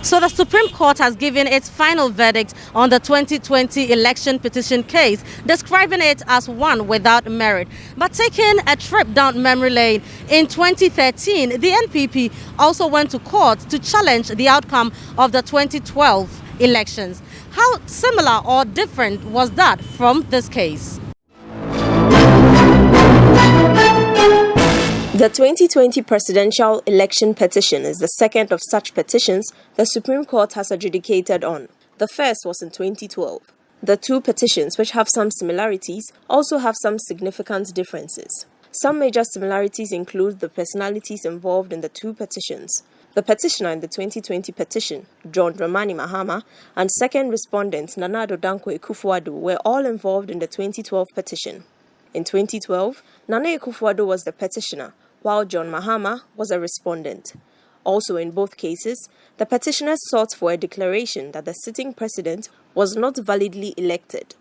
So the Supreme Court has given its final verdict on the 2020 election petition case, describing it as one without merit. But taking a trip down memory lane, in 2013, the NPP also went to court to challenge the outcome of the 2012 elections. How similar or different was that from this case? The 2020 presidential election petition is the second of such petitions the Supreme Court has adjudicated on. The first was in 2012. The two petitions, which have some similarities, also have some significant differences. Some major similarities include the personalities involved in the two petitions. The petitioner in the 2020 petition, John Dramani Mahama, and second respondent Nana Addo Dankwa Akufo-Addo were all involved in the 2012 petition. In 2012, Nana Akufo-Addo was the petitioner, while John Mahama was a respondent. Also in both cases, the petitioners sought for a declaration that the sitting president was not validly elected.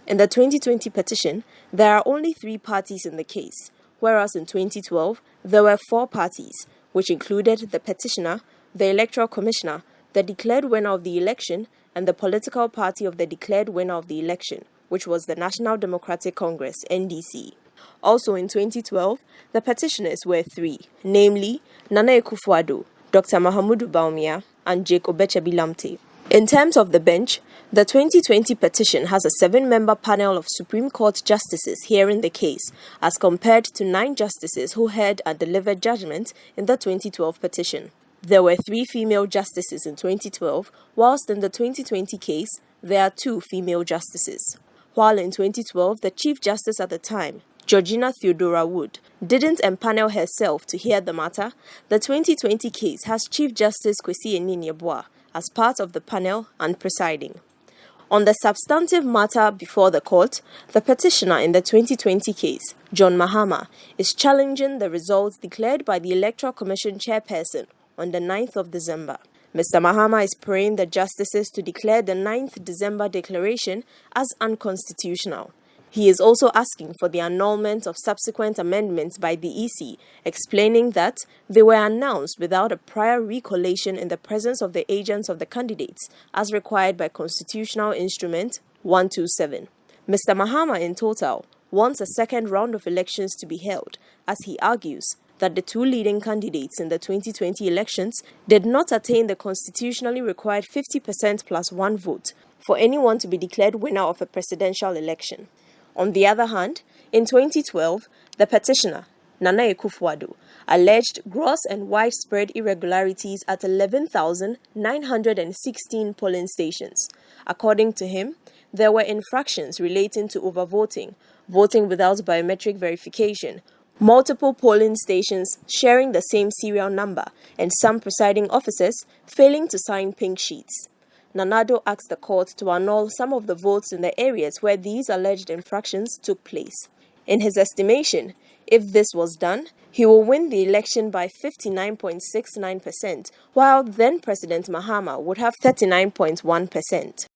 In the 2020 petition, there are only 3 parties in the case, whereas in 2012, there were 4 parties, which included the petitioner, the electoral commissioner, the declared winner of the election, and the political party of the declared winner of the election, which was the National Democratic Congress, NDC. Also in 2012, the petitioners were 3, namely Nana Akufo-Addo, Dr. Mahamudu Bawumia, and Jacob Echebi-Lamte. In terms of the bench, the 2020 petition has a 7-member panel of Supreme Court justices hearing the case, as compared to 9 justices who heard and delivered judgment in the 2012 petition. There were 3 female justices in 2012, whilst in the 2020 case, there are 2 female justices. While in 2012, the Chief Justice at the time, Georgina Theodora Wood, didn't empanel herself to hear the matter, the 2020 case has Chief Justice Kwesi Enin-Yeboah as part of the panel and presiding. On the substantive matter before the court, the petitioner in the 2020 case, John Mahama, is challenging the results declared by the Electoral Commission chairperson on the 9th of December. Mr. Mahama is praying the justices to declare the 9th December declaration as unconstitutional. He is also asking for the annulment of subsequent amendments by the EC, explaining that they were announced without a prior recollation in the presence of the agents of the candidates, as required by Constitutional Instrument 127. Mr. Mahama, in total, wants a second round of elections to be held, as he argues that the 2 leading candidates in the 2020 elections did not attain the constitutionally required 50% plus 1 vote for anyone to be declared winner of a presidential election. On the other hand, in 2012, the petitioner, Nana Akufo-Addo, alleged gross and widespread irregularities at 11,916 polling stations. According to him, there were infractions relating to overvoting, voting without biometric verification, multiple polling stations sharing the same serial number, and some presiding officers failing to sign pink sheets. Nana Addo asked the court to annul some of the votes in the areas where these alleged infractions took place. In his estimation, if this was done, he will win the election by 59.69%, while then President Mahama would have 39.1%.